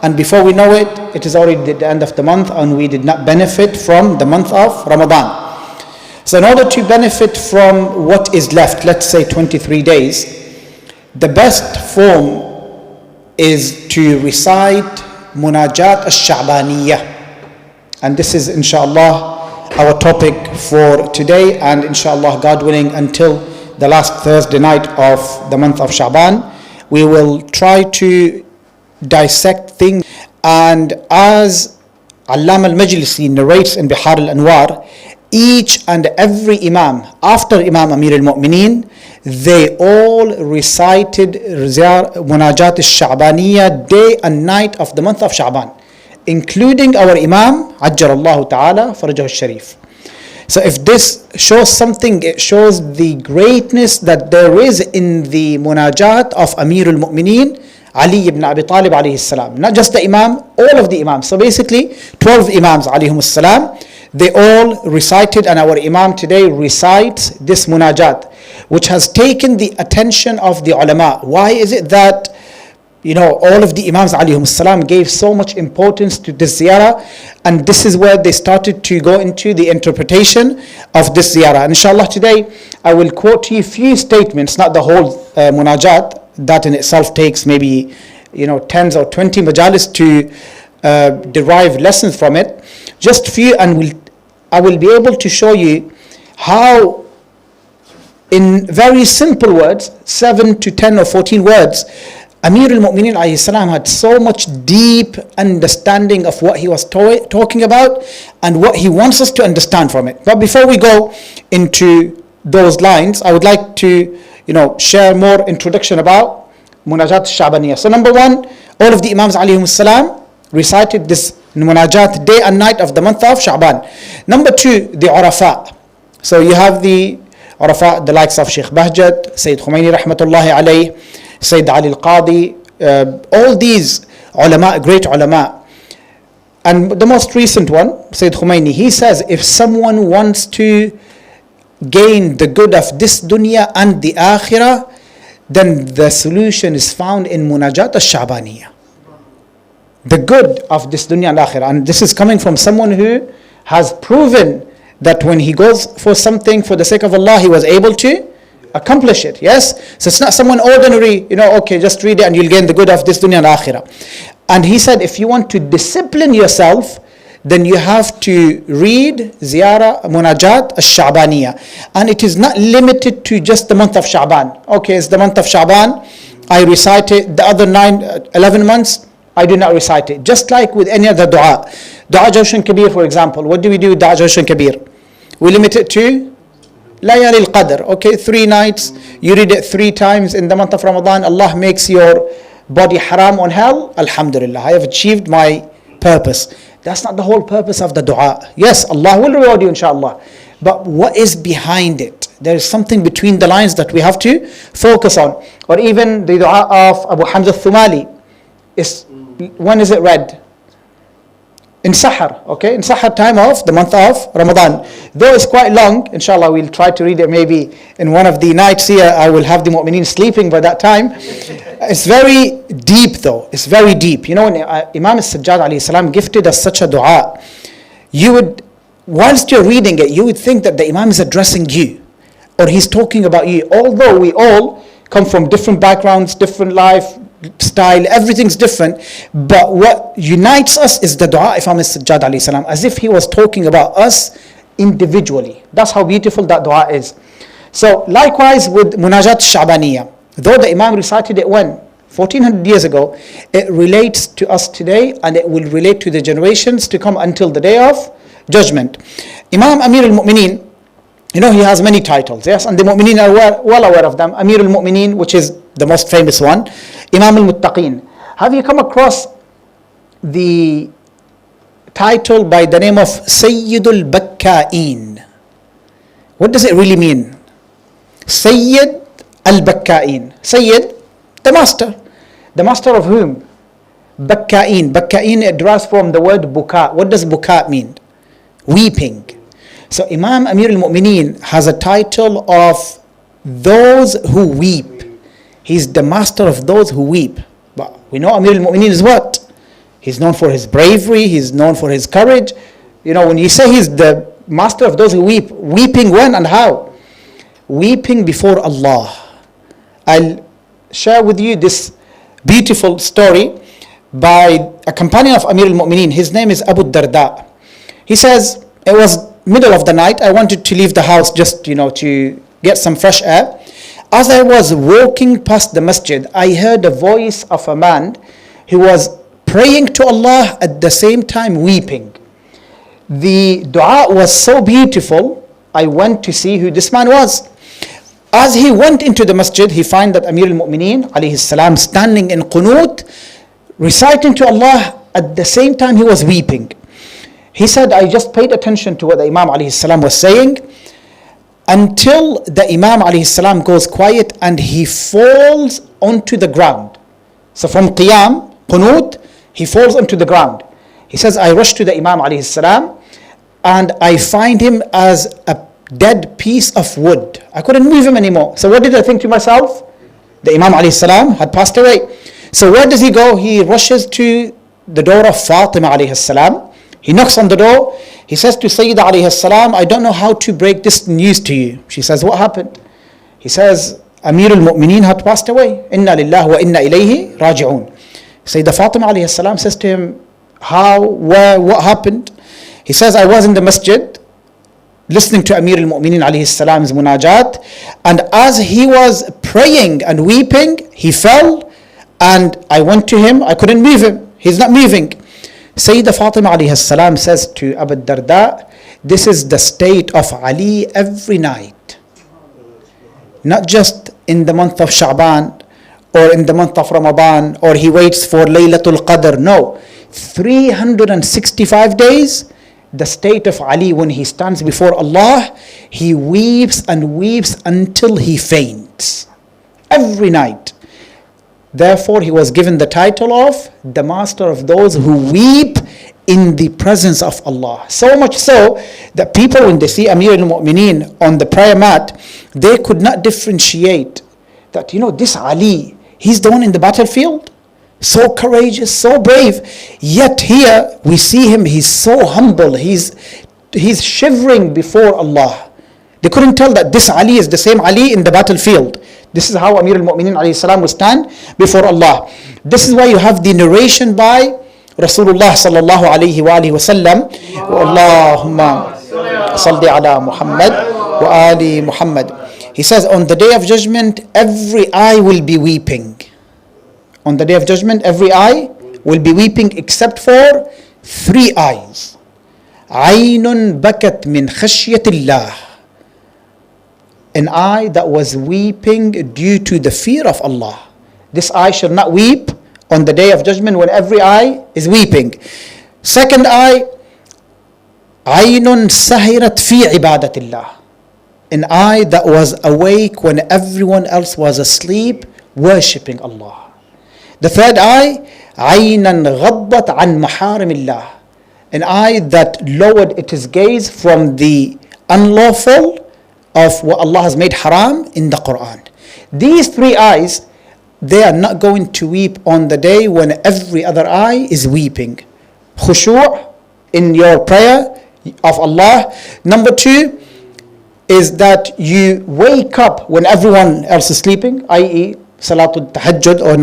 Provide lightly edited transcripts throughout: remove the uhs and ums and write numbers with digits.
And before we know it, it is already the end of the month and we did not benefit from the month of Ramadan. So in order to benefit from what is left, let's say 23 days, the best form is to recite Munajat al-Sha'baniyah. And this is inshallah our topic for today, and inshallah, God willing, until the last Thursday night of the month of Sha'ban, we will try to dissect things. And as Allama al-Majlisi narrates in Bihar al-Anwar, each and every Imam, after Imam Amir al-Mu'mineen, they all recited Munajat al-Sha'baniyah day and night of the month of Sha'ban, including our Imam, Ajjalallahu Ta'ala Farajahu al-Sharif. So if this shows something, it shows the greatness that there is in the Munajat of Amir al-Mu'mineen, Ali ibn Abi Talib alayhi salam. Not just the Imam, all of the Imams. So basically, 12 Imams alayhum salam, they all recited, and our Imam today recites this Munajat, which has taken the attention of the ulama. Why is it that all of the Imams alayhum salam gave so much importance to this ziyarah? And this is where they started to go into the interpretation of this ziyarah. And inshallah today, I will quote to you a few statements, not the whole munajat. That in itself takes maybe, 10s or 20 majalis to derive lessons from it. Just few, and I will be able to show you how, in very simple words, 7 to 10 or 14 words, Amir al-Mu'mineen alayhi salam had so much deep understanding of what he was talking about and what he wants us to understand from it. But before we go into those lines, I would like to share more introduction about Munajat al-Sha'baniyah. So number one, all of the Imams alayhim salam recited this Munajat day and night of the month of Sha'ban. Number two, the Urafa. So you have the Urafa, the likes of Sheikh Bahjat, Sayyid Khumaini rahmatullahi alayh, Sayyid Ali al-Qadi, all these ulama, great ulama. And the most recent one, Sayyid Khumaini, he says if someone wants to gain the good of this dunya and the akhirah, then the solution is found in Munajat al-Sha'baniyah. The good of this dunya and akhirah. And this is coming from someone who has proven that when he goes for something for the sake of Allah, he was able to accomplish it. Yes? So it's not someone ordinary, okay, just read it and you'll gain the good of this dunya and akhirah. And he said, if you want to discipline yourself, then you have to read Ziyarah Munajat al-Sha'baniyah. And it is not limited to just the month of Sha'ban. Okay, it's the month of Sha'ban, I recite it. The other 11 months, I do not recite it. Just like with any other dua. Dua Jawshan Kabir, for example. What do we do with Dua Jawshan Kabir? We limit it to Layali al-Qadr. Okay, 3 nights. You read it 3 times in the month of Ramadan. Allah makes your body haram on hell. Alhamdulillah, I have achieved my purpose. That's not the whole purpose of the dua. Yes, Allah will reward you inshallah. But what is behind it? There is something between the lines that we have to focus on. Or even the dua of Abu Hamza al-Thumali. When is it read? In Sahar, okay? In Sahar time of the month of Ramadan. Though it's quite long, inshallah we'll try to read it maybe in one of the nights here. I will have the mu'mineen sleeping by that time. It's very deep though. It's very deep. When Imam al-Sajjad alayhi salam gifted us such a dua, whilst you're reading it, you would think that the Imam is addressing you, or he's talking about you. Although we all come from different backgrounds, different life style, everything's different, but what unites us is the dua of Imam al-Sajjad alayhi salam, as if he was talking about us individually. That's how beautiful that dua is. So likewise with Munajat Sha'baniyah, though the Imam recited it when? 1400 years ago, it relates to us today, and it will relate to the generations to come until the day of judgment. Imam Amir al-Mu'mineen, he has many titles, yes, and the Mu'mineen are well aware of them. Amir al-Mu'mineen, which is the most famous one. Imam al-Muttaqeen. Have you come across the title by the name of Sayyidul Bakka'een? What does it really mean? Sayyid al-Bakka'een. Sayyid, the master. The master of whom? Bakka'een. Bakka'een, it derives from the word buka. What does buka mean? Weeping. So Imam Amir al-Mu'mineen has a title of those who weep. He's the master of those who weep. But we know Amir al-Mu'mineen is what? He's known for his bravery. He's known for his courage. When you say he's the master of those who weep, weeping when and how? Weeping before Allah. I'll share with you this beautiful story by a companion of Amir al-Mu'mineen. His name is Abu Darda. He says, it was middle of the night. I wanted to leave the house just, to get some fresh air. As I was walking past the masjid, I heard a voice of a man who was praying to Allah at the same time weeping. The dua was so beautiful, I went to see who this man was. As he went into the masjid, he found that Amir al-Mu'mineen alayhi salam standing in qunut, reciting to Allah at the same time he was weeping. He said, I just paid attention to what the Imam alayhi salam was saying until the Imam alayhi salam goes quiet and he falls onto the ground. So from qiyam, qunut, he falls onto the ground. He says, I rushed to the Imam alayhi salam and I find him as a dead piece of wood. I couldn't move him anymore. So what did I think to myself? The Imam alayhi salam had passed away. So where does he go? He rushes to the door of Fatima alayhi salam. He knocks on the door. He says to Sayyida alayhi salam, I don't know how to break this news to you. She says, what happened? He says, Amir al-Mu'mineen had passed away. Inna lillahi wa inna ilayhi raji'un. Sayyida Fatima alayhi salam says to him, how, where, what happened? He says, I was in the masjid listening to Amir al-Mu'mineen alayhi salam's munajat, and as he was praying and weeping, he fell, and I went to him. I couldn't move him. He's not moving. Sayyida Fatima alayhi salam says to Abu Darda, this is the state of Ali every night. Not just in the month of Sha'ban or in the month of Ramadan, or he waits for Laylatul Qadr. No, 365 days, the state of Ali when he stands before Allah, he weeps and weeps until he faints. Every night. Therefore, he was given the title of the master of those who weep in the presence of Allah. So much so that people, when they see Amir al-Mu'mineen on the prayer mat, they could not differentiate that, this Ali, he's the one in the battlefield, so courageous, so brave. Yet here we see him, he's so humble, he's shivering before Allah. They couldn't tell that this Ali is the same Ali in the battlefield. This is how Amir al-Mu'mineen alayhi salam will stand before Allah. This is why you have the narration by Rasulullah sallallahu alayhi wa alihi wa sallam. Allahumma salli ala Muhammad wa ali Muhammad. He says, on the day of judgment, every eye will be weeping. On the day of judgment, every eye will be weeping except for 3 eyes. Aynun bakat min khashyatillah. An eye that was weeping due to the fear of Allah. This eye shall not weep on the day of judgment when every eye is weeping. Second eye, Aynun sahirat fi ibadatillah. An eye that was awake when everyone else was asleep, worshipping Allah. The third eye, Aynan ghaddat an maharimillah. An eye that lowered its gaze from the unlawful of what Allah has made haram in the Quran. These 3 eyes, they are not going to weep on the day when every other eye is weeping. Khushu' in your prayer of Allah. Number 2 is that you wake up when everyone else is sleeping, i.e. Salatul Tahajjud or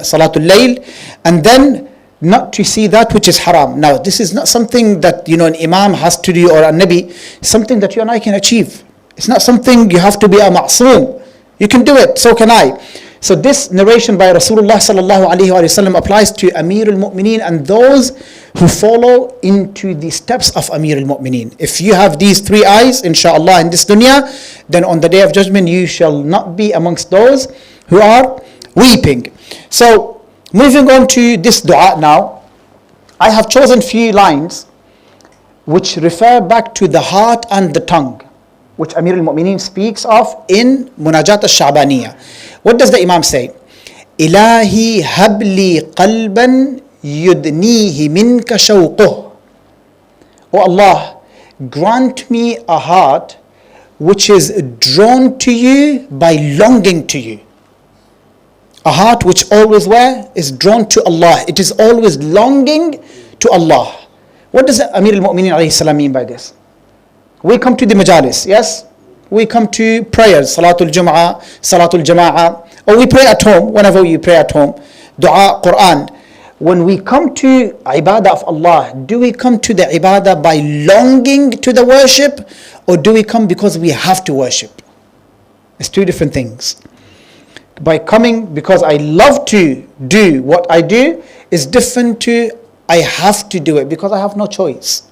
Salatul Layl, and then not to see that which is haram. Now, this is not something that an imam has to do or a nabi, something that you and I can achieve. It's not something you have to be a ma'soom. You can do it, so can I. So this narration by Rasulullah sallallahu alaihi wasallam applies to Amir al-Mu'mineen and those who follow into the steps of Amir al-Mu'mineen. If you have these 3 eyes, inshallah, in this dunya, then on the day of judgment you shall not be amongst those who are weeping. So moving on to this dua now, I have chosen few lines which refer back to the heart and the tongue, which Amir al-Mu'mineen speaks of in Munajat al-Sha'baniyah. What does the Imam say? Ilahi habli qalban yudnihi minka shawquh. Oh Allah, grant me a heart which is drawn to you by longing to you. A heart which always where? Is drawn to Allah. It is always longing to Allah. What does Amir al-Mu'mineen alayhi salam mean by this? We come to the majalis, yes? We come to prayers, Salatul Jum'ah, Salatul Jama'ah, or we pray at home, whenever you pray at home, Dua, Quran. When we come to ibadah of Allah, do we come to the ibadah by longing to the worship, or do we come because we have to worship? It's two different things. By coming because I love to do what I do is different to I have to do it because I have no choice.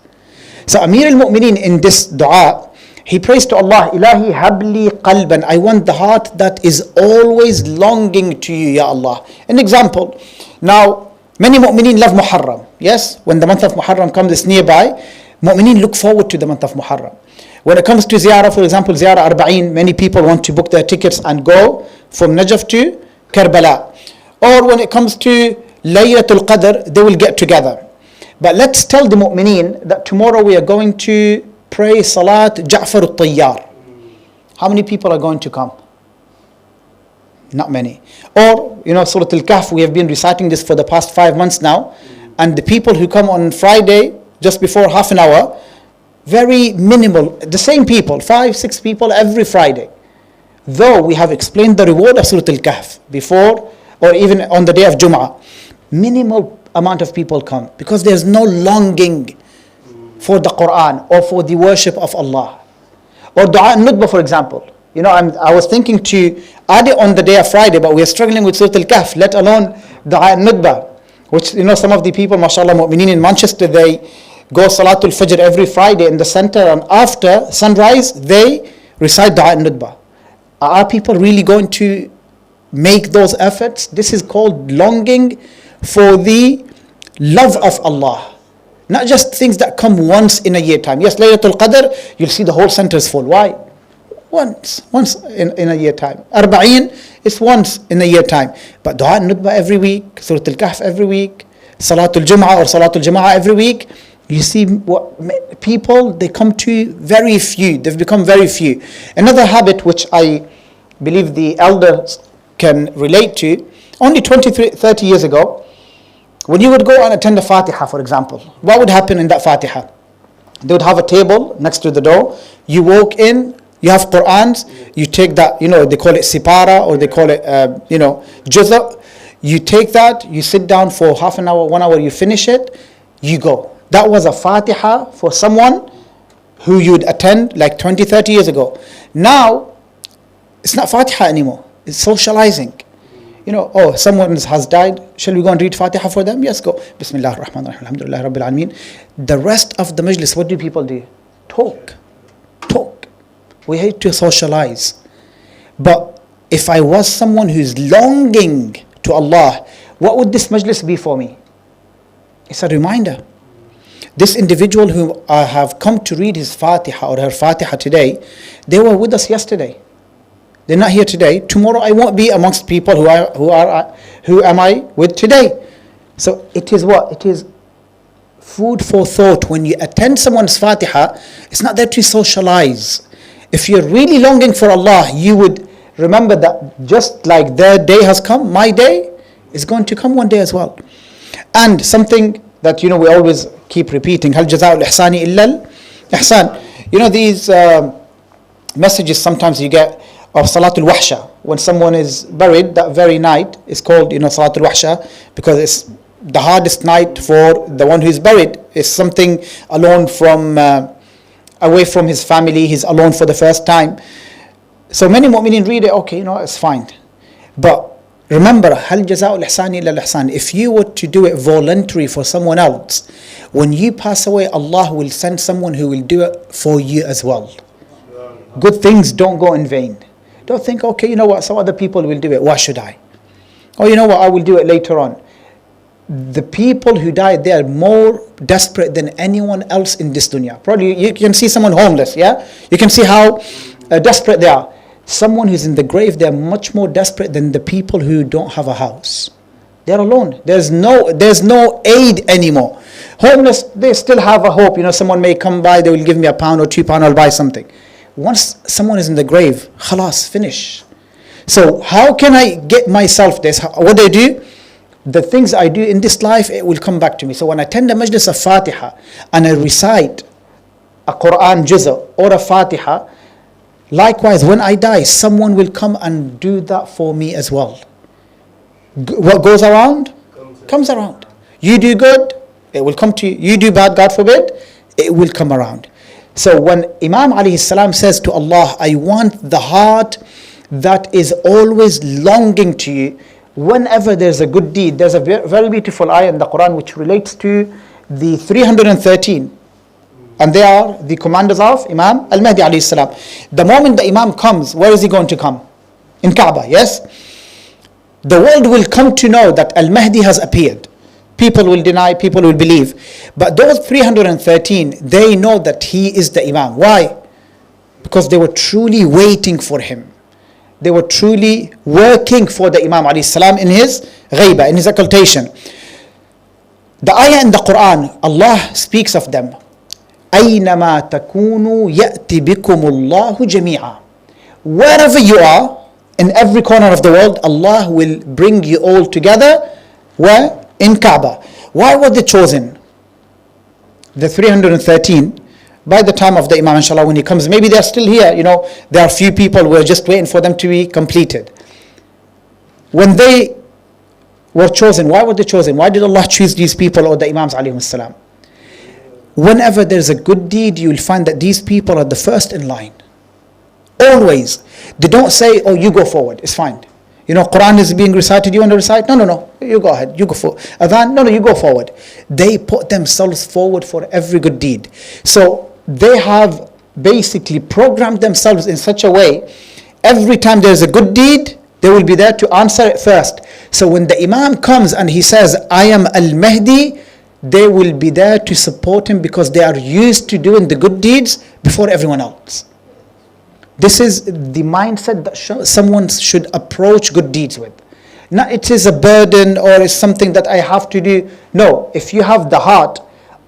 So Amir al-Mu'mineen in this dua, he prays to Allah, Ilahi habli qalban. I want the heart that is always longing to you, Ya Allah. An example. Now, many mu'mineen love Muharram. Yes, when the month of Muharram comes, it's nearby. Mu'mineen look forward to the month of Muharram. When it comes to ziyarah, for example, ziyarah arba'een, many people want to book their tickets and go from Najaf to Karbala. Or when it comes to Laylatul Qadr, they will get together. But let's tell the mu'mineen that tomorrow we are going to pray Salat Ja'far al-Tayyar. How many people are going to come? Not many. Or, Surah Al-Kahf, we have been reciting this for the past 5 months now. And the people who come on Friday, just before half an hour, very minimal, the same people, 5-6 people every Friday. Though we have explained the reward of Surah Al-Kahf before, or even on the day of Jum'ah, minimal amount of people come because there's no longing for the Quran or for the worship of Allah. Or Dua Nudba, for example. I was thinking to add it on the day of Friday, but we are struggling with Surah Al-Kahf, let alone Dua Nudba, which some of the people, mashallah, mu'mineen in Manchester, they go Salatul Fajr every Friday in the center, and after sunrise they recite Dua Nudba. Are people really going to make those efforts? This is called longing for the love of Allah. Not just things that come once in a year time. Yes, Laylatul Qadr, you'll see the whole center is full. Why? Once in a year time. Arba'een is once in a year time. But Dua Nudba every week, Surah Al-Kahf every week, Salatul Jum'ah or Salatul Jama'ah every week. You see what people, they come to very few. They've become very few. Another habit which I believe the elders can relate to, only 30 years ago, when you would go and attend a Fatiha, for example, what would happen in that Fatiha? They would have a table next to the door. You walk in, you have Qur'ans, you take that, they call it sipara, or they call it, juza. You take that, you sit down for half an hour, 1 hour, you finish it, you go. That was a Fatiha for someone who you'd attend like 20, 30 years ago. Now, it's not Fatiha anymore. It's socializing. Someone has died. Shall we go and read Fatiha for them? Yes, go. Bismillah ar-Rahman ar-Rahim. Alhamdulillah Rabbil Alameen. The rest of the majlis, what do people do? Talk. We hate to socialize. But if I was someone who's longing to Allah, what would this majlis be for me? It's a reminder. This individual who I have come to read his Fatiha or her Fatiha today, they were with us yesterday. They're not here today. Tomorrow I won't be amongst people who am I with today. So it is what? It is food for thought. When you attend someone's Fatiha, it's not there to socialize. If you're really longing for Allah, you would remember that just like their day has come, my day is going to come one day as well. And something that we always keep repeating, Hal jaza'ul ihsani illa al-ihsan. These messages sometimes you get of Salatul Wahsha. When someone is buried, that very night is called Salatul Wahsha because it's the hardest night for the one who is buried. It's something alone from away from his family. He's alone for the first time. So many mu'mineen read it, okay, it's fine. But remember, Hal jaza'ul ihsani illa al-ihsan. If you were to do it voluntary for someone else, when you pass away, Allah will send someone who will do it for you as well. Good things don't go in vain. Don't think, okay, some other people will do it. Why should I? Oh, I will do it later on. The people who died, they are more desperate than anyone else in this dunya. Probably you can see someone homeless, yeah? You can see how desperate they are. Someone who's in the grave, they're much more desperate than the people who don't have a house. They're alone. There's no aid anymore. Homeless, they still have a hope. Someone may come by, they will give me £1 or £2, I'll buy something. Once someone is in the grave, khalas, finish. So how can I get myself this? What I do? The things I do in this life, it will come back to me. So when I attend a majlis of Fatiha and I recite a Quran juz'a or a Fatiha, likewise when I die, someone will come and do that for me as well. What goes around? Comes around. You do good, it will come to you. You do bad, God forbid, it will come around. So when Imam alayhi salam says to Allah, I want the heart that is always longing to you, whenever there's a good deed. There's a very beautiful ayah in the Quran which relates to the 313. And they are the commanders of Imam al-Mahdi alayhi salam. The moment the Imam comes, where is he going to come? In Kaaba, yes? The world will come to know that al-Mahdi has appeared. People will deny, people will believe. But those 313, they know that he is the Imam. Why? Because they were truly waiting for him. They were truly working for the Imam alayhi salam in his ghaiba, in his occultation. The ayah in the Quran, Allah speaks of them. أَيْنَمَا تَكُونُوا يَأْتِ بِكُمُ اللَّهُ جَمِيعًا. Wherever you are, in every corner of the world, Allah will bring you all together. Where? In Kaaba. Why were they chosen? The 313. By the time of the Imam, inshallah, when he comes, maybe they're still here. There are few people who are just waiting for them to be completed. When they were chosen, why were they chosen? Why did Allah choose these people or the Imams alayhim salam? Whenever there's a good deed, you'll find that these people are the first in line. Always. They don't say, oh, you go forward, it's fine. Quran is being recited, you want to recite? No, you go ahead, you go forward. Adhan, no, you go forward. They put themselves forward for every good deed. So they have basically programmed themselves in such a way, every time there's a good deed, they will be there to answer it first. So when the Imam comes and he says, I am Al-Mahdi, they will be there to support him because they are used to doing the good deeds before everyone else. This is the mindset that someone should approach good deeds with. Not it is a burden or it's something that I have to do. No, if you have the heart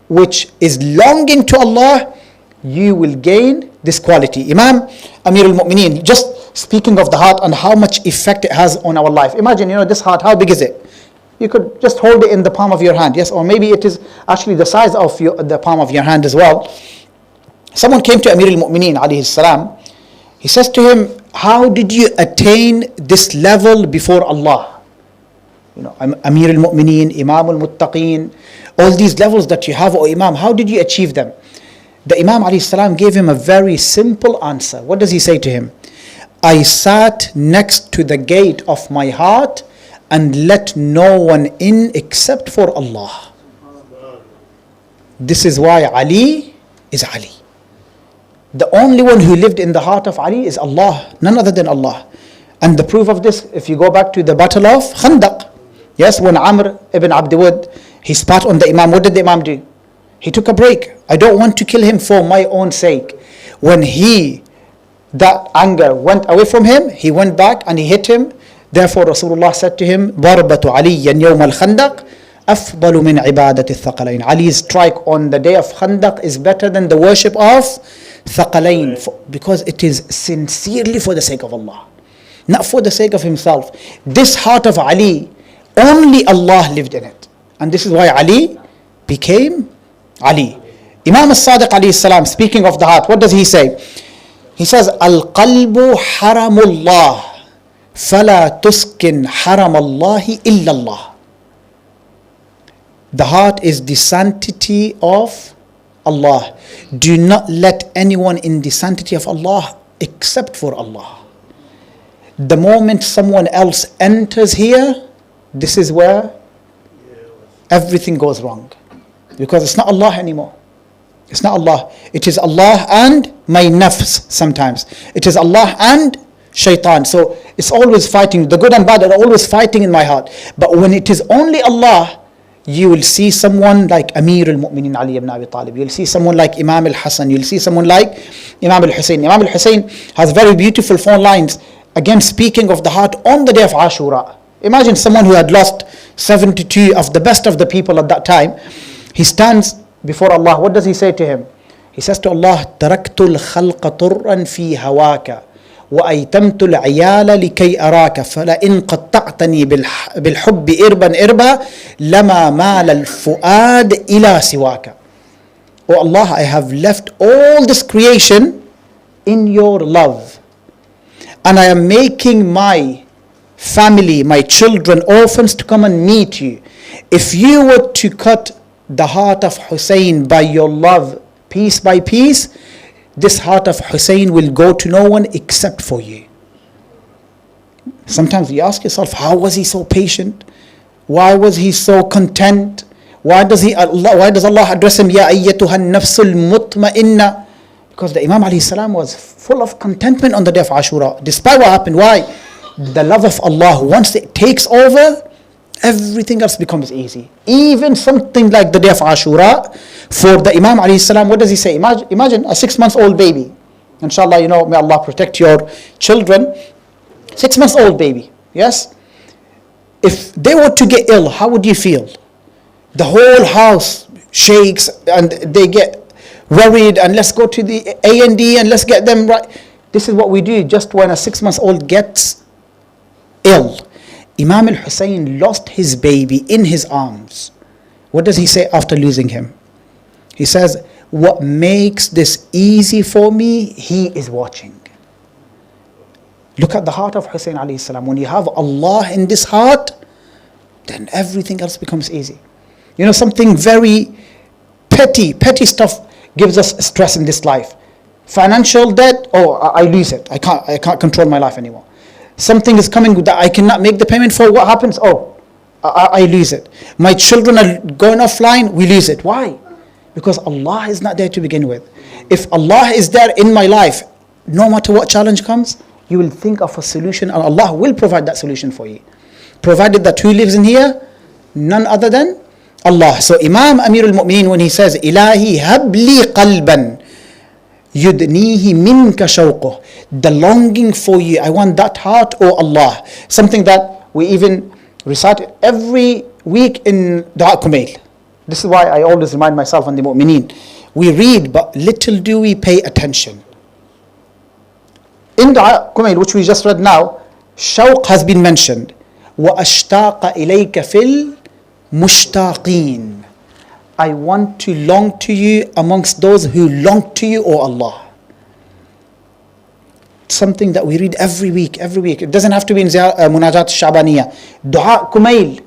which is longing to Allah, you will gain this quality. Imam Amir al-Mu'mineen, just speaking of the heart and how much effect it has on our life. Imagine, this heart, how big is it? You could just hold it in the palm of your hand, yes, or maybe it is actually the size of the palm of your hand as well. Someone came to Amir al-Mu'mineen alayhi salam. He says to him, how did you attain this level before Allah? Amir al-Mu'mineen, Imam al-Muttaqeen, all these levels that you have, O Imam, how did you achieve them? The Imam alayhi salam gave him a very simple answer. What does he say to him? I sat next to the gate of my heart and let no one in except for Allah. This is why Ali is Ali. The only one who lived in the heart of Ali is Allah, none other than Allah. And the proof of this, if you go back to the battle of Khandaq, yes, when Amr ibn Abdwud, he spat on the Imam, what did the Imam do? He took a break. I don't want to kill him for my own sake. When that anger went away from him, he went back and he hit him. Therefore Rasulullah said to him, ضَرْبَةُ عَلِيًّا يَوْمَ الْخَنْدَقِ أَفْضَلُ مِنْ عِبَادَةِ الثَّقَلَيْنِ. Ali's strike on the day of Khandaq is better than the worship of Thaqalain, because it is sincerely for the sake of Allah, not for the sake of himself. This heart of Ali, only Allah lived in it. And this is why Ali became Ali. Imam al-Sadiq alayhi salam, speaking of the heart, what does he say? He says, Al-qalbu haramullah, fala tuskin haramallahi illallah. The heart is the sanctity of Allah. Do not let anyone in the sanctity of Allah except for Allah. The moment someone else enters here, this is where everything goes wrong. Because it's not Allah anymore. It's not Allah. It is Allah and my nafs sometimes. It is Allah and shaitan. So it's always fighting. The good and bad are always fighting in my heart. But when it is only Allah, you will see someone like Amir al-Mu'mineen Ali ibn Abi Talib. You'll see someone like Imam al-Hasan. You'll see someone like Imam al-Hussein. Imam al-Hussein has very beautiful 4 lines, again speaking of the heart on the day of Ashura. Imagine someone who had lost 72 of the best of the people at that time. He stands before Allah. What does he say to him? He says to Allah, تَرَكْتُ الْخَلْقَ طُرًّا فِي هَوَاكَ وأيتمت العيال لكي أراك فلئن قطعتني بالحب إربا إربا لما مال الفؤاد إلى سواك. Oh Allah, I have left all this creation in your love, and I am making my family, my children, orphans to come and meet you. If you were to cut the heart of Hussein by your love piece by piece, this heart of Hussein will go to no one except for you. Sometimes you ask yourself, how was he so patient? Why was he so content? Why does Allah address him, Ya ayyatuha nafsul mutma'inna? Because the Imam alayhi salam was full of contentment on the day of Ashura, despite what happened. Why? The love of Allah, once it takes over, everything else becomes easy. Even something like the day of Ashura, for the Imam alayhi salam, what does he say? Imagine a 6-month-old baby. Inshallah, may Allah protect your children. 6-month-old baby, yes? If they were to get ill, how would you feel? The whole house shakes and they get worried, and let's go to the A&D and let's get them right. This is what we do just when a 6-month-old gets ill. Imam al-Hussein lost his baby in his arms. What does he say after losing him? He says, what makes this easy for me, he is watching. Look at the heart of Hussein alayhi salam. When you have Allah in this heart, then everything else becomes easy. Something very petty stuff gives us stress in this life. Financial debt, I lose it. I can't control my life anymore. Something is coming that I cannot make the payment for. What happens? I lose it. My children are going offline, we lose it. Why? Because Allah is not there to begin with. If Allah is there in my life, no matter what challenge comes, you will think of a solution, and Allah will provide that solution for you. Provided that who lives in here? None other than Allah. So Imam Amir al-Mu'mineen, when he says, Ilahi habli qalban yudnihi minka shawquh, the longing for you, I want that heart, oh Allah. Something that we even recite every week in Dua Kumail. This is why I always remind myself and the Mu'mineen. We read, but little do we pay attention. In Dua Kumail, which we just read now, shawq has been mentioned. وَأَشْتَاقَ إِلَيْكَ فِي الْمُشْتَاقِينَ, I want to long to you amongst those who long to you, O Allah. Something that we read every week. It doesn't have to be in Munajat Shabaniyah. Dua Kumail,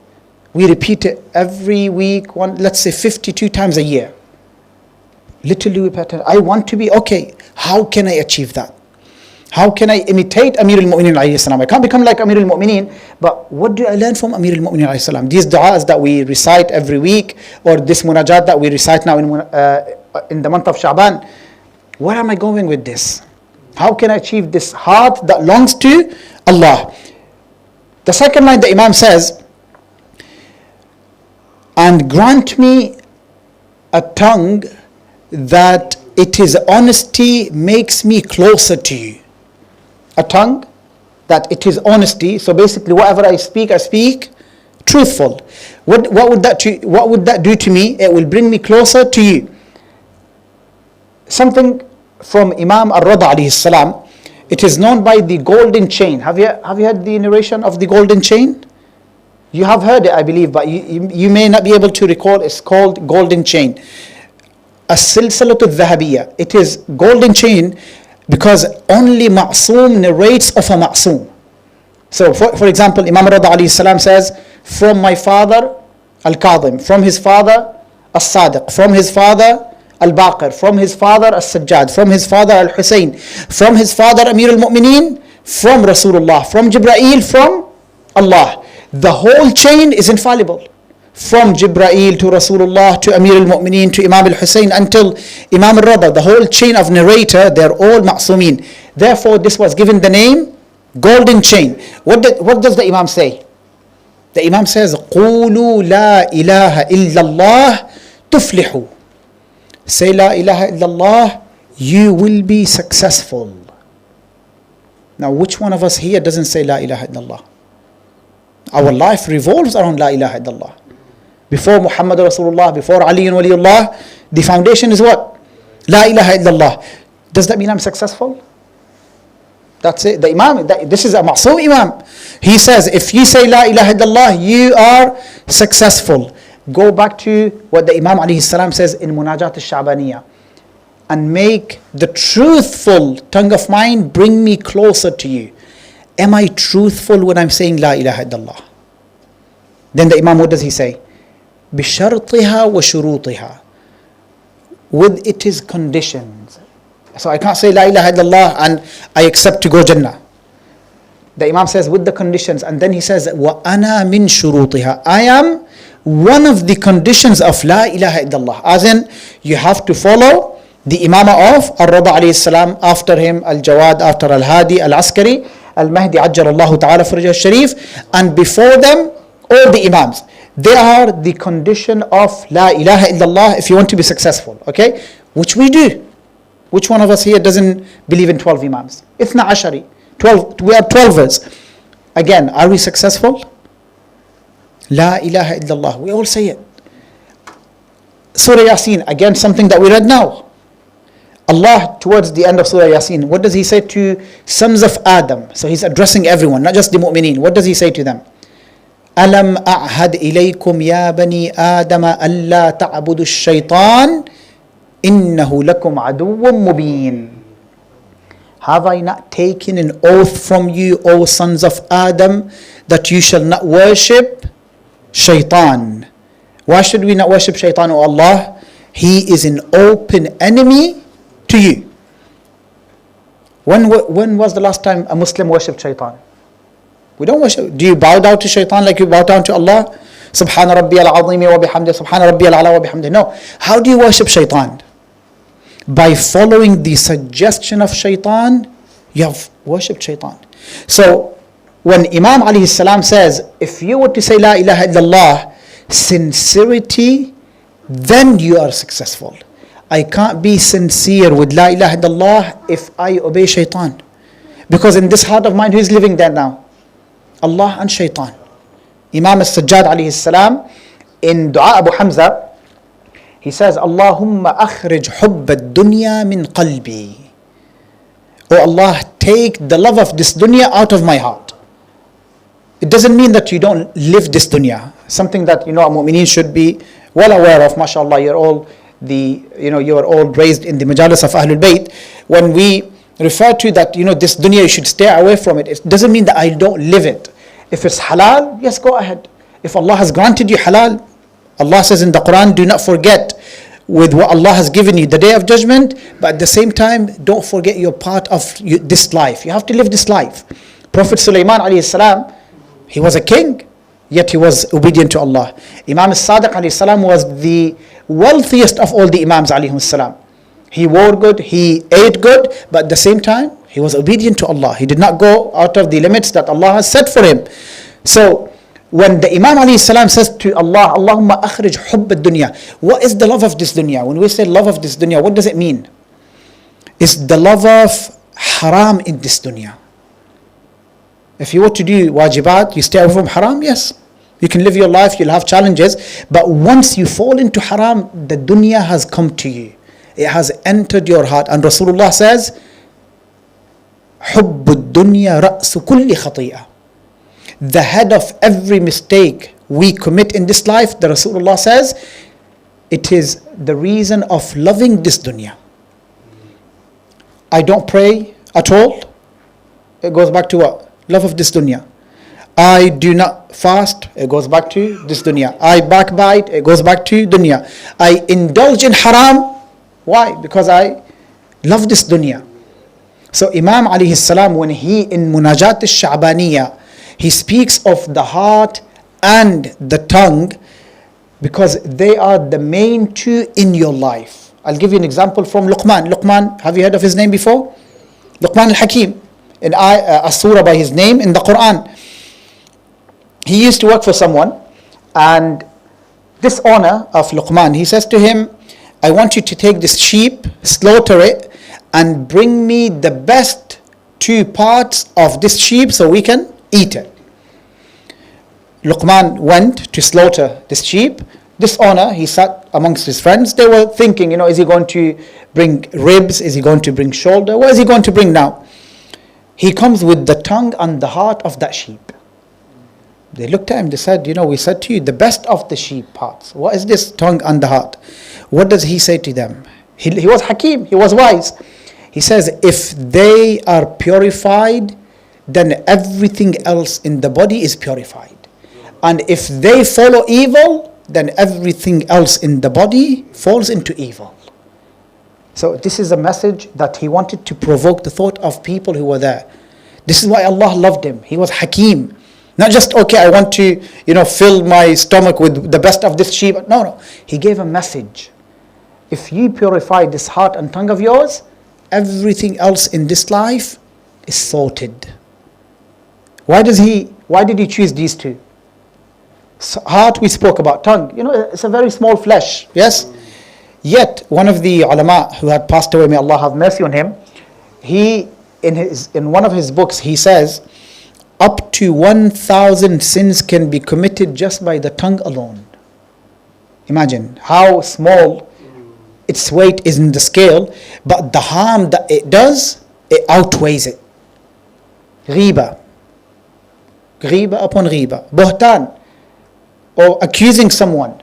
we repeat it every week, let's say 52 times a year. Little do we pay attention. I want to be, okay, how can I achieve that? How can I imitate Amir al-Mu'mineen alayhi salam? I can't become like Amir al-Mu'mineen, but what do I learn from Amir al-Mu'mineen alayhi salam? These du'as that we recite every week, or this munajat that we recite now in the month of Sha'ban, where am I going with this? How can I achieve this heart that longs to Allah? The second line the Imam says, and grant me a tongue that it is honesty makes me closer to you. A tongue that it is honesty. So basically, whatever I speak truthful. What would that do to me? It will bring me closer to you. Something from Imam Ar-Rada alayhi salam. It is known by the golden chain. Have you heard the narration of the golden chain? You have heard it, I believe, but you may not be able to recall. It's called golden chain. As-silsilatu al-dhahabiyya. It is golden chain because only Ma'soom narrates of a Ma'soom. So for example, Imam Rada alayhi salam says, from my father Al-Kadhim, from his father As-Sadiq, from his father Al-Baqir, from his father As-Sajjad, from his father Al-Hussein, from his father Amir al-Mu'mineen, from Rasulullah, from Jibreel, from Allah. The whole chain is infallible. From Jibreel to Rasulullah to Amir al-Mu'mineen to Imam al-Hussein until Imam al-Rada, the whole chain of narrator, they're all ma'sumeen. Therefore, this was given the name golden chain. What does the Imam say? The Imam says, قُولُوا لَا إِلَهَ إِلَّا اللَّهِ تُفْلِحُوا. Say La ilaha illallah, you will be successful. Now, which one of us here doesn't say La ilaha illallah? Our life revolves around La ilaha illallah. Before Muhammad Rasulullah, before Ali and Waliullah, the foundation is what? La ilaha illallah. Does that mean I'm successful? That's it. The Imam, this is a Ma'soom Imam. He says, if you say La ilaha illallah, you are successful. Go back to what the Imam alayhi salam says in Munajat al-Sha'baniyah. And make the truthful tongue of mine bring me closer to you. Am I truthful when I'm saying La ilaha illallah? Then the Imam, what does he say? بِشَرْطِهَا وَشُرُوطِهَا. With its conditions. So I can't say La ilaha illallah and I accept to go Jannah. The Imam says with the conditions, and then he says وَأَنَا مِن شُرُوطِهَا. I am one of the conditions of La ilaha illallah. As in, you have to follow the Imamah of Ar-Rada alayhi salam, after him Al-Jawad, after Al-Hadi, Al-Askari, Al-Mahdi Ajjalallahu Ta'ala Farajah Sharif, and before them all the Imams. They are the condition of La ilaha illallah if you want to be successful. Okay? Which we do. Which one of us here doesn't believe in 12 Imams? Ithna Ashari. 12, we are 12ers. Again, are we successful? La ilaha illallah. We all say it. Surah Yasin, again something that we read now. Allah, towards the end of Surah Yasin, what does He say to sons of Adam? So He's addressing everyone, not just the mu'mineen. What does He say to them? أَلَمْ أَعْهَدْ إِلَيْكُمْ يَا بَنِي آدَمَ أَلَّا تَعْبُدُوا الشَّيْطَانِ إِنَّهُ لَكُمْ عَدُوٌّ مُبِينٌ. Have I not taken an oath from you, O sons of Adam, that you shall not worship shaitan? Why should we not worship shaitan, O Allah? He is an open enemy to you. When was the last time a Muslim worshipped shaitan? We don't worship. Do you bow down to shaitan like you bow down to Allah? Subhana Rabbi al-Azimi wa bihamdi, Subhana Rabbi al-Ala wa bihamdi. No. How do you worship shaitan? By following the suggestion of shaitan, you have worshipped shaitan. So, when Imam alayhi salam says, if you were to say La ilaha illallah, sincerity, then you are successful. I can't be sincere with La ilaha illallah if I obey shaitan. Because in this heart of mine, who is living there now? Allah and shaitan. Imam al-Sajjad alayhi salam, in Dua Abu Hamza, he says, Allahumma akhrij hubb ad-dunya min qalbi. Oh Allah, take the love of this dunya out of my heart. It doesn't mean that you don't live this dunya. Something that, a mu'mineen should be well aware of. MashaAllah, you're all raised in the majalis of Ahlul Bayt. When we refer to that, this dunya, you should stay away from it. It doesn't mean that I don't live it. If it's halal, yes, go ahead. If Allah has granted you halal, Allah says in the Quran, do not forget with what Allah has given you the day of judgment, but at the same time, don't forget you're part of this life. You have to live this life. Prophet Sulaiman alayhi salam, he was a king, yet he was obedient to Allah. Imam al-Sadiq alayhi salam was the wealthiest of all the Imams alayhi salam. He wore good, he ate good, but at the same time, he was obedient to Allah. He did not go out of the limits that Allah has set for him. So, when the Imam alayhi salam says to Allah, Allahumma akhrij hubb ad-dunya, what is the love of this dunya? When we say love of this dunya, what does it mean? It's the love of haram in this dunya. If you were to do wajibat, you stay away from haram, yes. You can live your life, you'll have challenges, but once you fall into haram, the dunya has come to you. It has entered your heart. And Rasulullah says, حُبُّ الدُّنْيَا رَأْسُ كُلِّ خَطِيئَةٍ. The head of every mistake we commit in this life, the Rasulullah says, it is the reason of loving this dunya. I don't pray at all. It goes back to what? Love of this dunya. I do not fast. It goes back to this dunya. I backbite. It goes back to dunya. I indulge in haram. Why? Because I love this dunya. So Imam alayhi salam, when he in Munajat al-Sha'baniyah, he speaks of the heart and the tongue because they are the main two in your life. I'll give you an example from Luqman. Luqman, have you heard of his name before? Luqman al-Hakim, a surah by his name in the Quran. He used to work for someone, and this owner of Luqman, he says to him, I want you to take this sheep, slaughter it, and bring me the best 2 parts of this sheep so we can eat it. Luqman went to slaughter this sheep. This owner, he sat amongst his friends. They were thinking, is he going to bring ribs? Is he going to bring shoulder? What is he going to bring now? He comes with the tongue and the heart of that sheep. They looked at him, they said, we said to you, the best of the sheep parts. What is this tongue and the heart? What does he say to them? He was Hakim, he was wise. He says, if they are purified, then everything else in the body is purified. And if they follow evil, then everything else in the body falls into evil. So this is a message that he wanted to provoke the thought of people who were there. This is why Allah loved him. He was Hakim. Not just, okay, I want to, fill my stomach with the best of this sheep. No. He gave a message. If you purify this heart and tongue of yours, everything else in this life is sorted. Why did he choose these two? Heart we spoke about, tongue. It's a very small flesh, yes? Yet, one of the ulama who had passed away, may Allah have mercy on him, in one of his books, he says, up to 1,000 sins can be committed just by the tongue alone. Imagine how small its weight is in the scale, but the harm that it does, it outweighs it. Ghiba upon ghiba, buhtan, or accusing someone,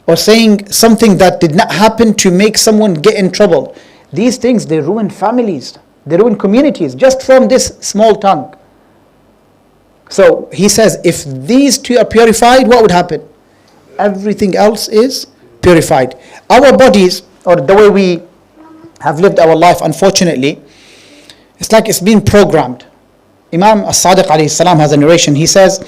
or saying something that did not happen to make someone get in trouble. These things, they ruin families, they ruin communities, just from this small tongue. So he says, if these two are purified, what would happen? Everything else is purified. Our bodies, or the way we have lived our life, unfortunately, it's like it's been programmed. Imam As-Sadiq alayhi salam has a narration. He says,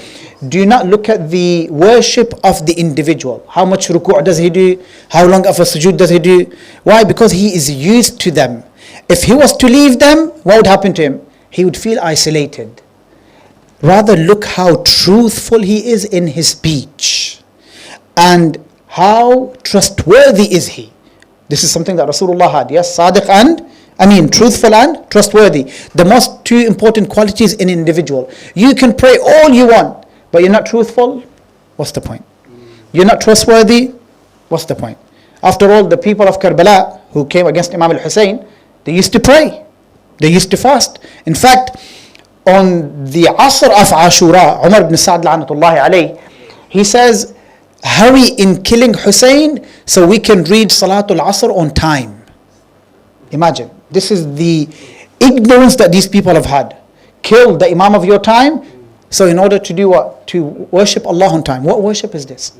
do not look at the worship of the individual. How much ruku' does he do? How long of a sujood does he do? Why? Because he is used to them. If he was to leave them, what would happen to him? He would feel isolated. Rather look how truthful he is in his speech. And how trustworthy is he. This is something that Rasulullah had. Yes, Sadiq and truthful and trustworthy. The most two important qualities in an individual. You can pray all you want, but you're not truthful, what's the point? You're not trustworthy, what's the point? After all, the people of Karbala who came against Imam al-Hussein, they used to pray, they used to fast. In fact, on the Asr of Ashura, Umar ibn Sa'd la'natullahi alayh, he says, hurry in killing Hussein so we can read Salatul Asr on time. Imagine, this is the ignorance that these people have had. Kill the Imam of your time, so in order to do what? To worship Allah on time. What worship is this?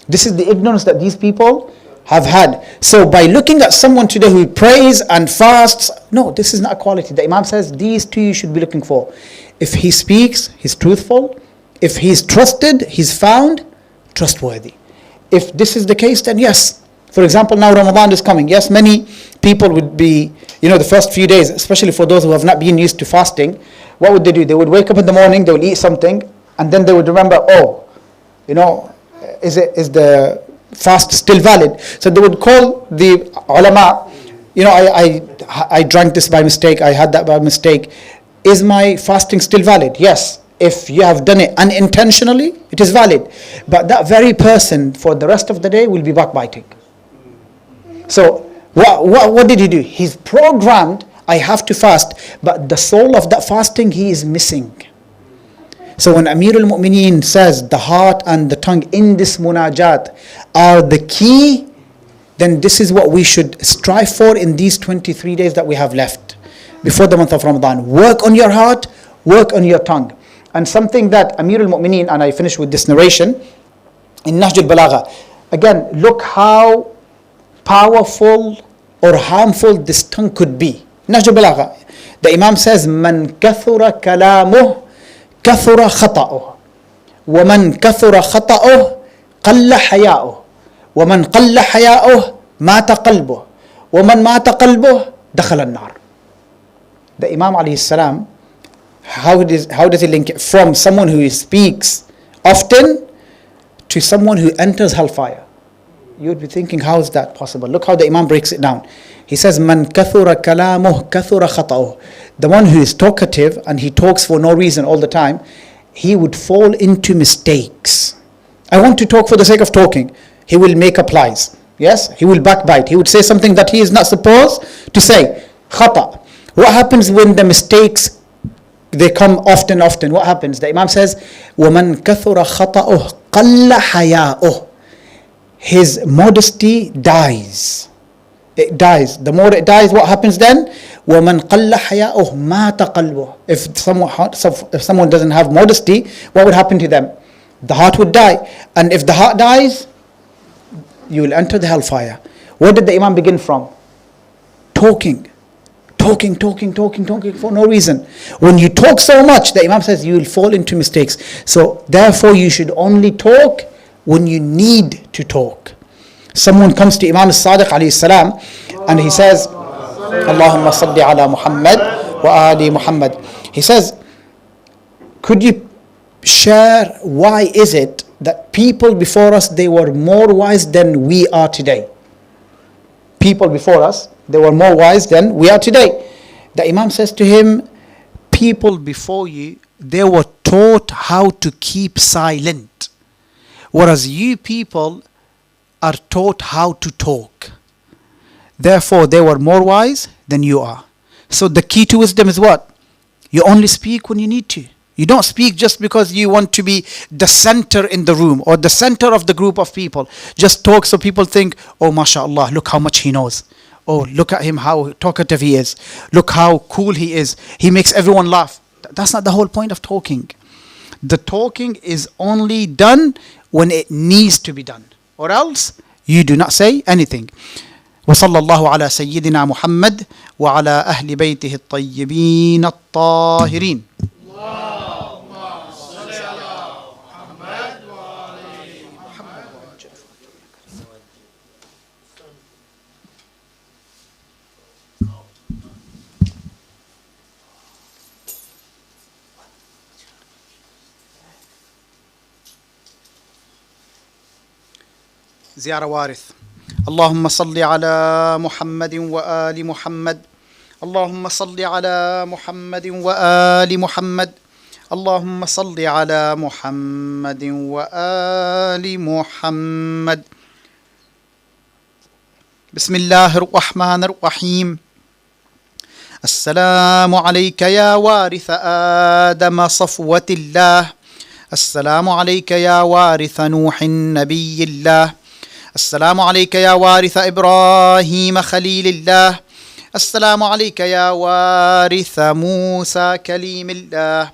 This is the ignorance that these people have had. So by looking at someone today who prays and fasts, no, this is not a quality. The Imam says these two you should be looking for. If he speaks, he's truthful. If he's trusted, he's found trustworthy. If this is the case, then yes. For example, now Ramadan is coming. Yes, many people would be, the first few days, especially for those who have not been used to fasting, what would they do? They would wake up in the morning, they would eat something, and then they would remember, is the fast still valid? So they would call the ulama, I drank this by mistake, I had that by mistake. Is my fasting still valid? Yes. If you have done it unintentionally, it is valid. But that very person for the rest of the day will be backbiting. So what did he do? He's programmed, I have to fast, but the soul of that fasting he is missing. So when Amir al-Mu'mineen says the heart and the tongue in this munajat are the key, then this is what we should strive for in these 23 days that we have left before the month of Ramadan. Work on your heart, work on your tongue. And something that Amir al-Mu'mineen, and I finish with this narration, in Nahj al-Balagha, again, look how powerful or harmful this tongue could be. Nahj al-Balagha, the Imam says, Man kathura kalamuh, kathura khata'uh. وَمَنْ كَثُرَ خَطَأُهُ قَلَّ حَيَاؤُهُ وَمَنْ قَلَّ حَيَاؤُهُ مَاتَ قَلْبُهُ وَمَنْ مَاتَ قَلْبُهُ دَخَلَ النَّارِ. The Imam alayhi salam, how does he link it? From someone who speaks often to someone who enters hellfire. You would be thinking, how is that possible? Look how the Imam breaks it down. He says, Man kathura kalamuh kathura khata'uh. The one who is talkative and he talks for no reason all the time, he would fall into mistakes. I want to talk for the sake of talking. He will make up lies. Yes, he will backbite. He would say something that he is not supposed to say. Khata. What happens when the mistakes they come often. What happens? The Imam says, وَمَنْ كَثُرَ خَطَأُهُ قَلَّ حَيَاؤُهُ. His modesty dies. It dies. The more it dies, what happens then? وَمَنْ قَلَّ حَيَاؤُهُ مَاتَ قَلْبُهُ. If someone doesn't have modesty, what would happen to them? The heart would die. And if the heart dies, you will enter the hellfire. Where did the Imam begin from? Talking for no reason. When you talk so much, the Imam says you will fall into mistakes. So therefore you should only talk when you need to talk. Someone comes to Imam al-Sadiq alayhi salam and he says, Allahumma salli ala Muhammad wa ali Muhammad. He says, could you share why is it that people before us, they were more wise than we are today? People before us, they were more wise than we are today. The Imam says to him, people before you, they were taught how to keep silent, whereas you people are taught how to talk. Therefore, they were more wise than you are. So the key to wisdom is what? You only speak when you need to. You don't speak just because you want to be the center in the room or the center of the group of people. Just talk so people think, oh, mashallah, look how much he knows. Oh, look at him, how talkative he is. Look how cool he is. He makes everyone laugh. That's not the whole point of talking. The talking is only done when it needs to be done. Or else, you do not say anything. وصلى الله على سيدنا محمد وعلى أهل بيته الطيبين الطاهرين. زيارة وارث. اللهم صل على محمد وآل محمد. اللهم صل على محمد وآل محمد. اللهم صل على محمد وآل محمد. بسم الله الرحمن الرحيم. السلام عليك يا وارث آدم صفوة الله. السلام عليك يا وارث نوح نبي الله. السلام عليك يا وارث إبراهيم خليل الله. السلام عليك يا وارث موسى كليم الله.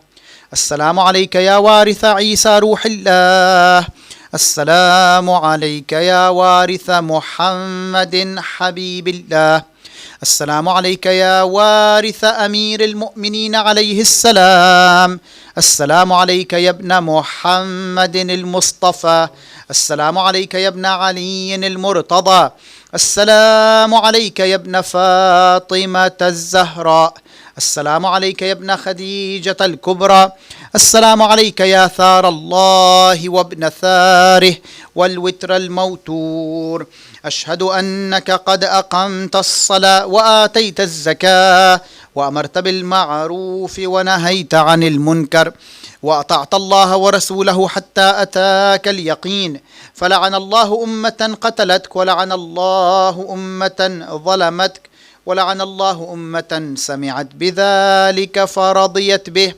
السلام عليك يا وارث عيسى روح الله. السلام عليك يا وارث محمد حبيب الله. السلام عليك يا وارث أمير المؤمنين عليه السلام. السلام عليك يا ابن محمد المصطفى. السلام عليك يا ابن علي المرتضى. السلام عليك يا ابن فاطمة الزهراء. السلام عليك يا ابن خديجة الكبرى. السلام عليك يا ثار الله وابن ثاره والوتر الموتور. أشهد أنك قد أقمت الصلاة وآتيت الزكاة وأمرت بالمعروف ونهيت عن المنكر وأطعت الله ورسوله حتى أتاك اليقين. فلعن الله أمة قتلتك ولعن الله أمة ظلمتك ولعن الله أمة سمعت بذلك فرضيت به.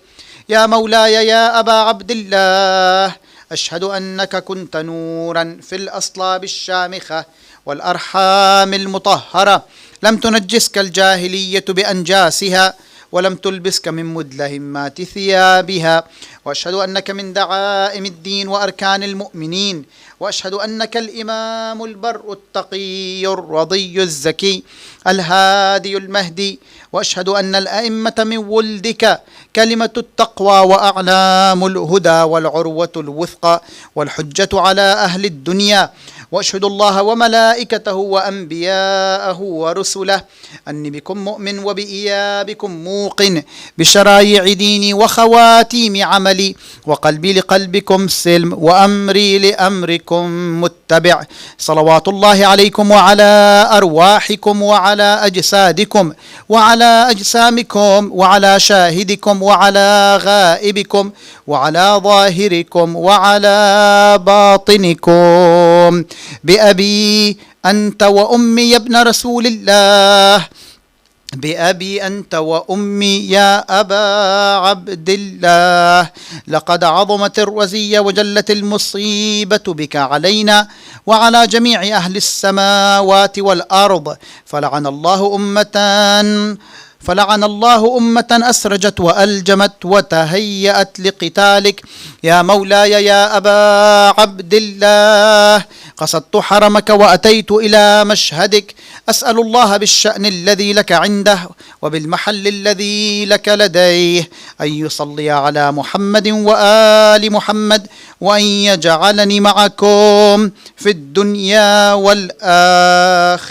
يا مولاي يا أبا عبد الله، أشهد أنك كنت نورا في الأصلاب الشامخة والأرحام المطهرة، لم تنجسك الجاهلية بأنجاسها ولم تلبسك من مدلهمات ثيابها. وأشهد أنك من دعائم الدين وأركان المؤمنين. وأشهد أنك الإمام البر التقي الرضي الزكي الهادي المهدي. وأشهد أن الأئمة من ولدك كلمة التقوى وأعلام الهدى والعروة الوثقى والحجة على أهل الدنيا. وأشهد الله وملائكته وأنبياءه ورسله أني بكم مؤمن وبإيابكم موقن، بشرايع ديني وخواتيم عملي، وقلبي لقلبكم سلم وأمري لأمركم متبع. صلوات الله عليكم وعلى أرواحكم وعلى أجسادكم وعلى أجسامكم وعلى شاهدكم وعلى غائبكم وعلى ظاهركم وعلى باطنكم. بأبي أنت وأمي يا ابن رسول الله، بأبي أنت وأمي يا أبا عبد الله، لقد عظمت الرزية وجلت المصيبة بك علينا وعلى جميع أهل السماوات والأرض، فلعن الله أمة أسرجت وألجمت وتهيأت لقتالك. يا مولاي يا أبا عبد الله، قصدت حرمك وأتيت إلى مشهدك، أسأل الله بالشأن الذي لك عنده وبالمحل الذي لك لديه أن يصلي على محمد وآل محمد، وأن يجعلني معكم في الدنيا والآخرة.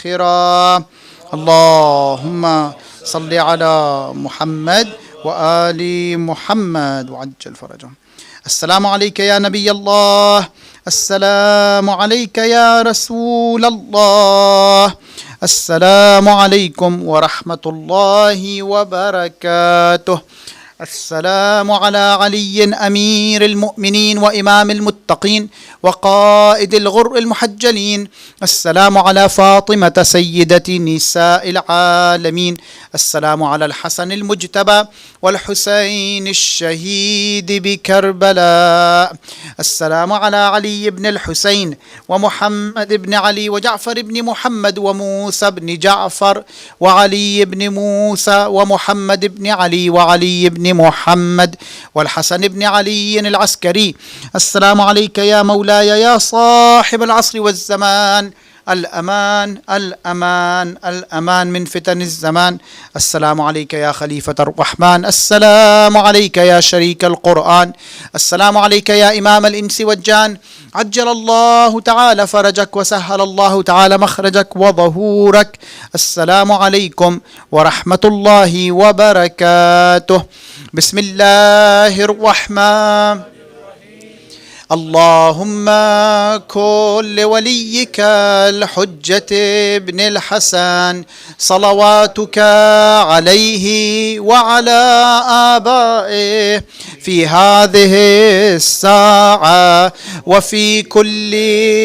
اللهم صل على محمد وآل محمد وعجل فرجهم. السلام عليك يا نبي الله، السلام عليك يا رسول الله، السلام عليكم ورحمة الله وبركاته. السلام على علي أمير المؤمنين وإمام المتقين وقائد الغر المحجلين. السلام على فاطمة سيدة نساء العالمين. السلام على الحسن المجتبى والحسين الشهيد بكربلاء. السلام على علي بن الحسين ومحمد بن علي وجعفر بن محمد وموسى بن جعفر وعلي بن موسى ومحمد بن علي وعلي بن محمد والحسن بن علي العسكري. السلام عليك يا مولاي يا صاحب العصر والزمان، الأمان الأمان الأمان من فتن الزمان. السلام عليك يا خليفة الرحمن، السلام عليك يا شريك القرآن، السلام عليك يا إمام الإنس والجان. عجل الله تعالى فرجك وسهل الله تعالى مخرجك وظهورك. السلام عليكم ورحمة الله وبركاته. بسم الله الرحمن. اللهم كن لوليك الحجة ابن الحسن صلواتك عليه وعلى آبائه في هذه الساعة وفي كل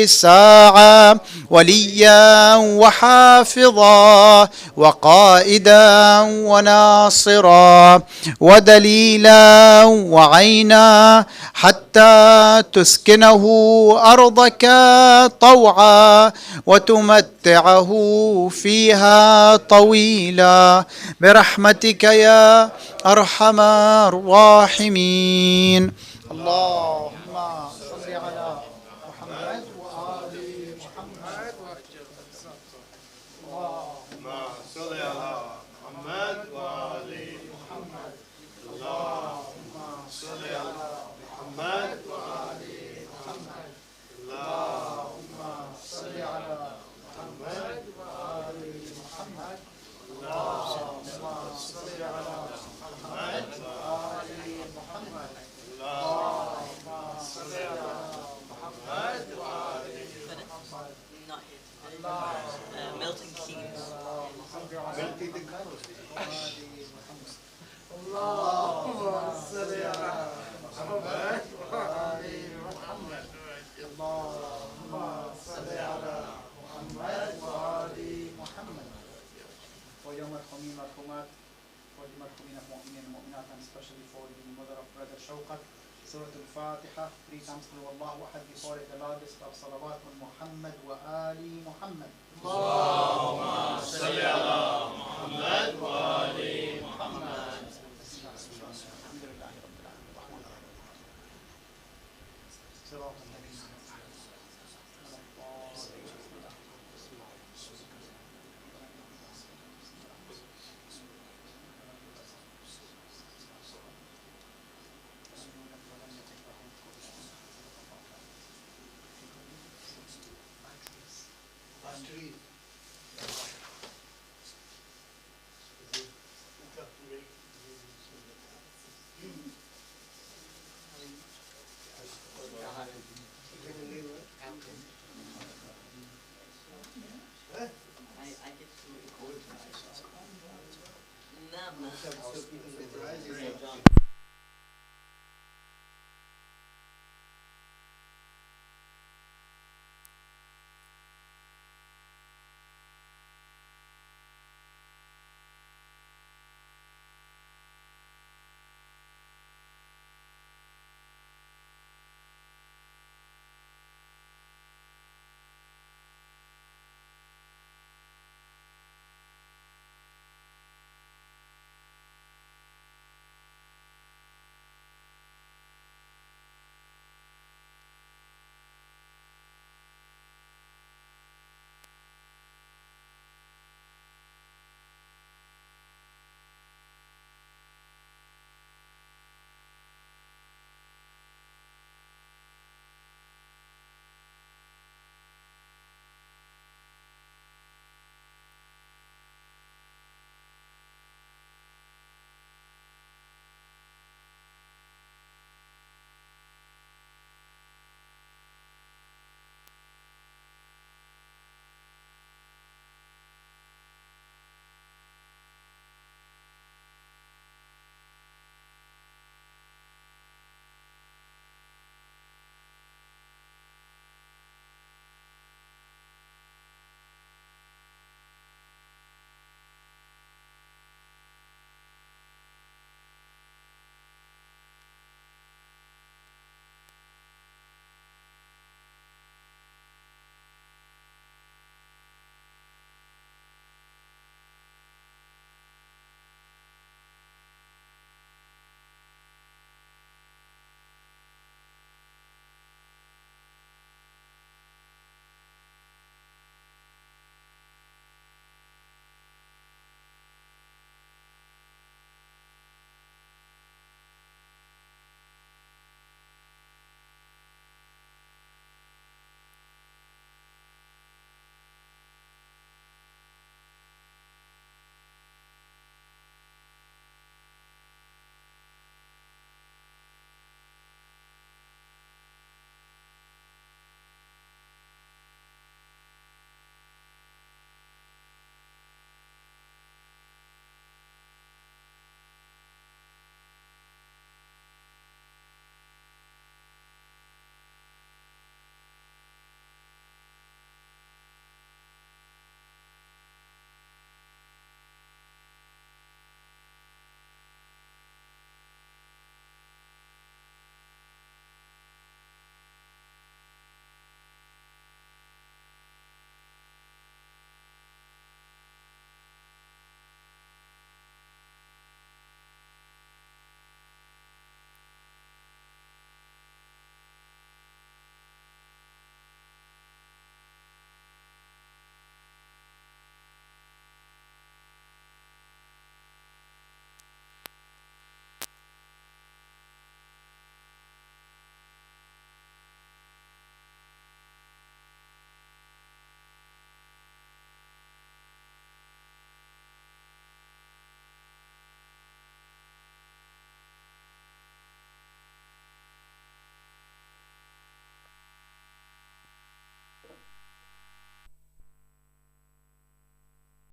ساعة وليا وحافظا وقائدا وناصرا ودليلا وعينا، حتى تسكنه أرضك طوعا وتمتعه فيها طويلا برحمتك يا أرحم الراحمين. اللهم صل على محمد وآل محمد. اللهم صل على محمد وآل محمد. اللهم صل على محمد وآل محمد. اللهم صل على محمد وآل محمد. اللهم صل على محمد وآل محمد. اللهم صل على محمد وآل محمد. Melting keys. اللهم صل على محمد وآل محمد. اللهم صل على محمد وآل محمد. ويوم الخميس مرحومات والمرحومين المؤمنين والمؤمنات, and especially for the mother of brother Shawqat. Surah Al-Fatiha 3 times through Allah Ahad, before it the largest of salawat on Muhammad wa Ali Muhammad. Allahumma salli ala Muhammad wa Ali Muhammad. Alhamdulillahi Rabbil Alamin. No.